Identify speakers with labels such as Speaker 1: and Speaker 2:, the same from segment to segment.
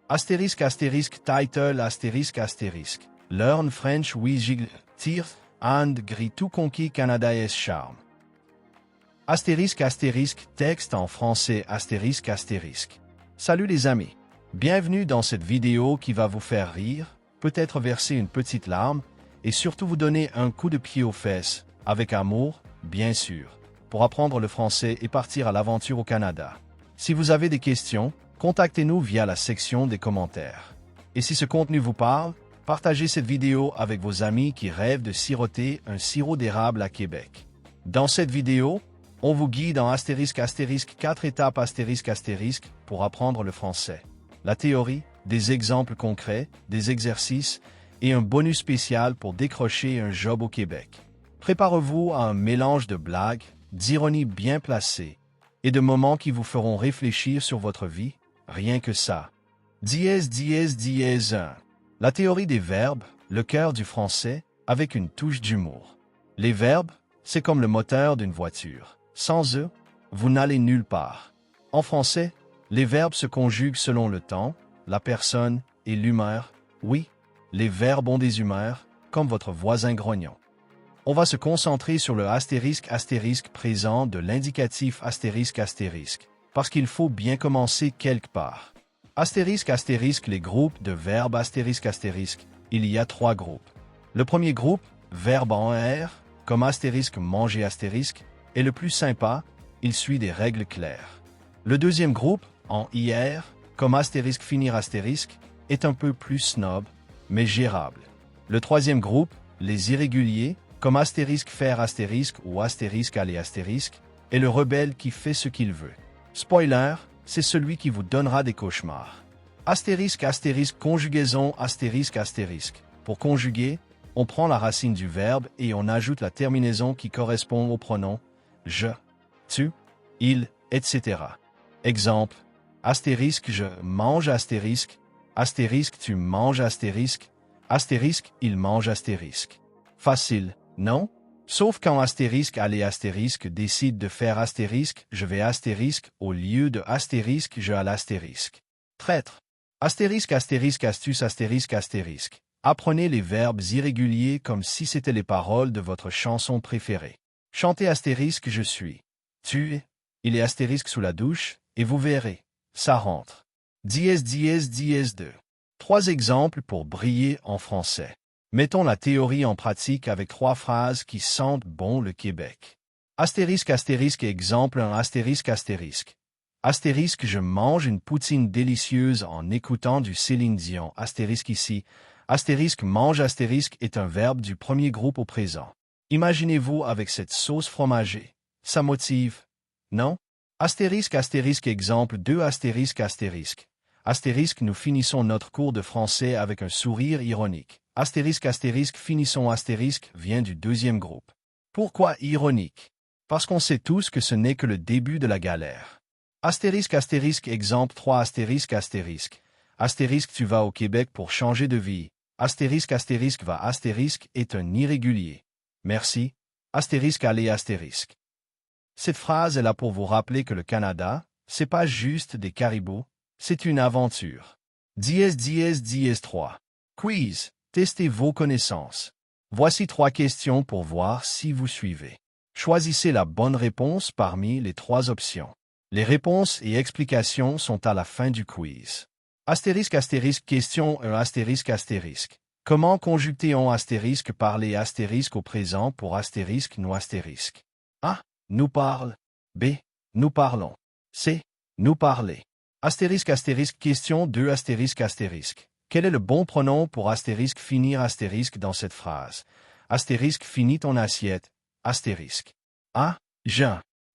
Speaker 1: Astérisque astérisque title astérisque astérisque. Learn French with Tirth and gris tout conquis Canada es charme. Astérisque astérisque texte en français astérisque astérisque. Salut les amis. Bienvenue dans cette vidéo qui va vous faire rire, peut-être verser une petite larme et surtout vous donner un coup de pied aux fesses, avec amour, bien sûr, pour apprendre le français et partir à l'aventure au Canada. Si vous avez des questions, contactez-nous via la section des commentaires. Et si ce contenu vous parle, partagez cette vidéo avec vos amis qui rêvent de siroter un sirop d'érable à Québec. Dans cette vidéo, on vous guide en astérisque astérisque 4 étapes astérisque astérisque pour apprendre le français. La théorie, des exemples concrets, des exercices et un bonus spécial pour décrocher un job au Québec. Préparez-vous à un mélange de blagues, d'ironie bien placée et de moments qui vous feront réfléchir sur votre vie, rien que ça. Dièse 1. La théorie des verbes, le cœur du français, avec une touche d'humour. Les verbes, c'est comme le moteur d'une voiture. Sans eux, vous n'allez nulle part. En français, les verbes se conjuguent selon le temps, la personne et l'humeur. Oui, les verbes ont des humeurs, comme votre voisin grognon. On va se concentrer sur le astérisque astérisque présent de l'indicatif astérisque astérisque, parce qu'il faut bien commencer quelque part. Astérisque astérisque les groupes de verbes astérisque astérisque, il y a 3 groupes. Le premier groupe, verbe en R, comme astérisque manger astérisque, est le plus sympa, il suit des règles claires. Le deuxième groupe, en IR, comme astérisque finir astérisque, est un peu plus snob, mais gérable. Le troisième groupe, les irréguliers, comme astérisque faire astérisque ou astérisque aller astérisque, est le rebelle qui fait ce qu'il veut. Spoiler, c'est celui qui vous donnera des cauchemars. Astérisque astérisque conjugaison astérisque astérisque. Pour conjuguer, on prend la racine du verbe et on ajoute la terminaison qui correspond au pronom je, tu, il, etc. Exemple, astérisque je mange astérisque tu manges astérisque il mange astérisque. Facile, non? Sauf quand astérisque aller astérisque décide de faire astérisque je vais astérisque au lieu de astérisque je à l'astérisque. Traître. Astérisque astérisque astuce astérisque astérisque. Apprenez les verbes irréguliers comme si c'était les paroles de votre chanson préférée. Chantez astérisque je suis. Tu es. Il est astérisque sous la douche, et vous verrez. Ça rentre. Dièse 2. 3 exemples pour briller en français. Mettons la théorie en pratique avec 3 phrases qui sentent bon le Québec. Astérisque astérisque exemple 1 astérisque astérisque. Astérisque je mange une poutine délicieuse en écoutant du Céline Dion. Astérisque ici. Astérisque mange astérisque est un verbe du premier groupe au présent. Imaginez-vous avec cette sauce fromagée. Ça motive, non? Astérisque astérisque exemple 2 astérisque astérisque. Astérisque nous finissons notre cours de français avec un sourire ironique. Astérisque astérisque finissons astérisque vient du deuxième groupe. Pourquoi ironique? Parce qu'on sait tous que ce n'est que le début de la galère. Astérisque astérisque exemple 3 astérisque astérisque. Astérisque tu vas au Québec pour changer de vie. Astérisque astérisque va astérisque est un irrégulier. Merci. Astérisque aller astérisque. Cette phrase est là pour vous rappeler que le Canada, c'est pas juste des caribous, c'est une aventure. Dièse 3. Quiz. Testez vos connaissances. Voici 3 questions pour voir si vous suivez. Choisissez la bonne réponse parmi les 3 options. Les réponses et explications sont à la fin du quiz. Astérisque astérisque question 1 astérisque astérisque. Comment conjuguer-on astérisque parler astérisque au présent pour astérisque nous astérisque? A. Nous parle. B. Nous parlons. C. Nous parler. Astérisque astérisque question 2 astérisque astérisque. Quel est le bon pronom pour astérisque finir astérisque dans cette phrase? Astérisque finit ton assiette. Astérisque. A. Je.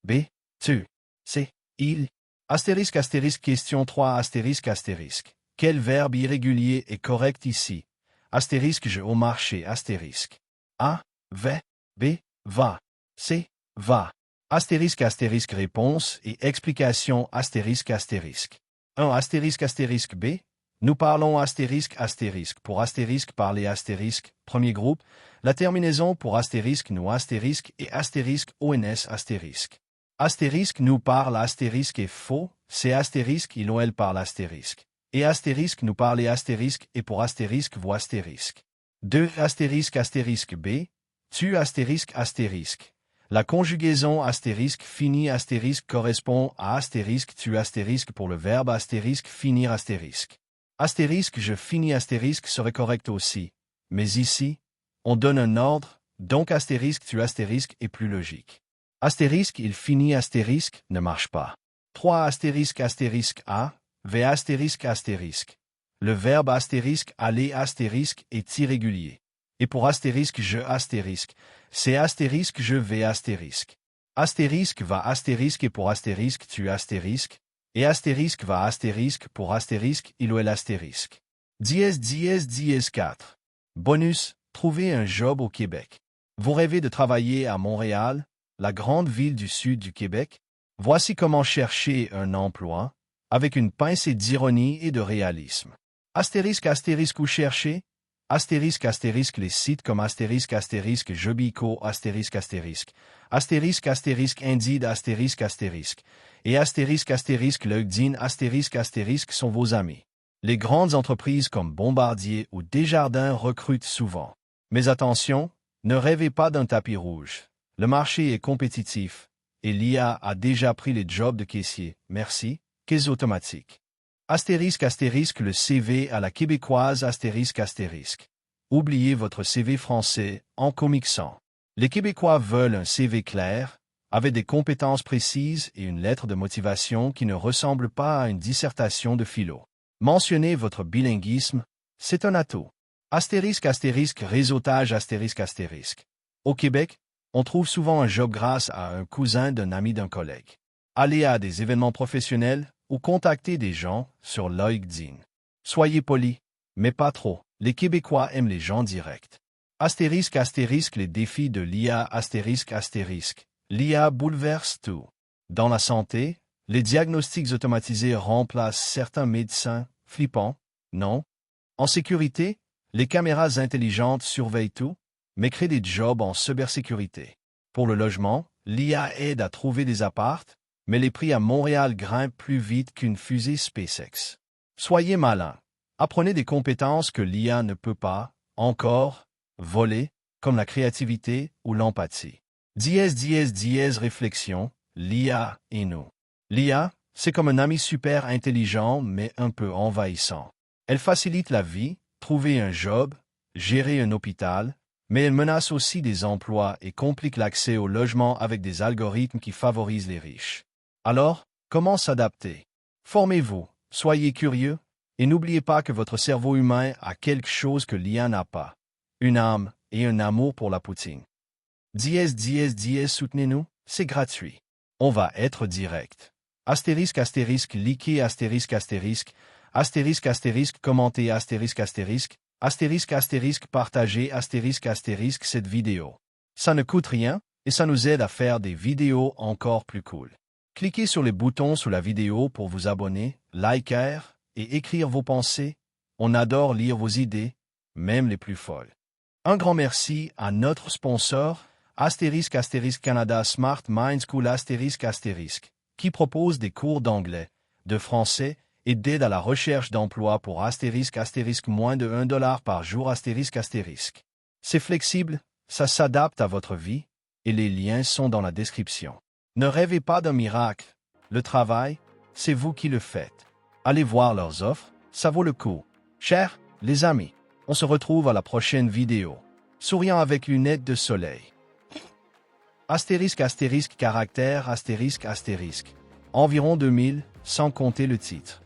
Speaker 1: B. Tu. C. Il. Astérisque astérisque question 3 astérisque astérisque. Quel verbe irrégulier est correct ici? Astérisque je au marché astérisque. A. Va. B. Va. C. Va. Astérisque astérisque réponse et explication astérisque astérisque. 1 astérisque astérisque B. Nous parlons astérisque astérisque pour astérisque parler astérisque, premier groupe, la terminaison pour astérisque nous astérisque et astérisque ONS astérisque. Astérisque nous parle astérisque est faux, c'est astérisque il ou elle parle astérisque. Et astérisque nous parlez astérisque et pour astérisque vous astérisque. 2 astérisque astérisque B, tu astérisque astérisque. La conjugaison astérisque fini astérisque correspond à astérisque tu astérisque pour le verbe astérisque finir astérisque. Astérisque je finis astérisque serait correct aussi, mais ici, on donne un ordre, donc astérisque tu astérisque est plus logique. Astérisque il finit astérisque ne marche pas. 3 astérisque astérisque A, V astérisque astérisque. Le verbe astérisque aller astérisque est irrégulier. Et pour astérisque je astérisque, c'est astérisque je vais astérisque. Astérisque va astérisque et pour astérisque tu astérisque, et astérisque va astérisque pour astérisque il ou elle astérisque. Dièse 4. Bonus, trouver un job au Québec. Vous rêvez de travailler à Montréal, la grande ville du sud du Québec? Voici comment chercher un emploi, avec une pincée d'ironie et de réalisme. Astérisque astérisque où chercher? Astérisque astérisque les sites comme astérisque astérisque Jobico astérisque astérisque. Astérisque astérisque Indeed astérisque astérisque. Et astérisque astérisque LinkedIn astérisque astérisque sont vos amis. Les grandes entreprises comme Bombardier ou Desjardins recrutent souvent. Mais attention, ne rêvez pas d'un tapis rouge. Le marché est compétitif, et l'IA a déjà pris les jobs de caissier. Merci, caisse automatique. Astérisque astérisque le CV à la québécoise astérisque astérisque. Oubliez votre CV français en comicsant. Les Québécois veulent un CV clair, avec des compétences précises et une lettre de motivation qui ne ressemble pas à une dissertation de philo. Mentionnez votre bilinguisme, c'est un atout. Astérisque astérisque réseautage astérisque astérisque. Au Québec, on trouve souvent un job grâce à un cousin d'un ami d'un collègue. Allez à des événements professionnels ou contactez des gens sur LinkedIn. Soyez poli, mais pas trop. Les Québécois aiment les gens directs. Astérisque astérisque les défis de l'IA astérisque astérisque. L'IA bouleverse tout. Dans la santé, les diagnostics automatisés remplacent certains médecins. Flippant, non? En sécurité, les caméras intelligentes surveillent tout, mais créent des jobs en cybersécurité. Pour le logement, l'IA aide à trouver des apparts, mais les prix à Montréal grimpent plus vite qu'une fusée SpaceX. Soyez malin. Apprenez des compétences que l'IA ne peut pas, encore, voler, comme la créativité ou l'empathie. Réflexion, l'IA et nous. L'IA, c'est comme un ami super intelligent mais un peu envahissant. Elle facilite la vie, trouver un job, gérer un hôpital, mais elle menace aussi des emplois et complique l'accès au logement avec des algorithmes qui favorisent les riches. Alors, comment s'adapter? Formez-vous, soyez curieux, et n'oubliez pas que votre cerveau humain a quelque chose que l'IA n'a pas. Une âme et un amour pour la poutine. Soutenez-nous, c'est gratuit. On va être direct. Astérisque astérisque likez astérisque astérisque, astérisque astérisque commentez astérisque astérisque, astérisque astérisque partagez astérisque astérisque cette vidéo. Ça ne coûte rien, et ça nous aide à faire des vidéos encore plus cool. Cliquez sur les boutons sous la vidéo pour vous abonner, liker et écrire vos pensées. On adore lire vos idées, même les plus folles. Un grand merci à notre sponsor, Astérisque Astérisque Canada Smart Mind School Astérisque Astérisque, qui propose des cours d'anglais, de français et d'aide à la recherche d'emploi pour astérisque astérisque moins de $1 par jour astérisque astérisque. C'est flexible, ça s'adapte à votre vie, et les liens sont dans la description. Ne rêvez pas d'un miracle, le travail, c'est vous qui le faites. Allez voir leurs offres, ça vaut le coup. Chers les amis, on se retrouve à la prochaine vidéo. Souriant avec lunettes de soleil. Astérisque astérisque caractère astérisque astérisque. Environ 2000, sans compter le titre.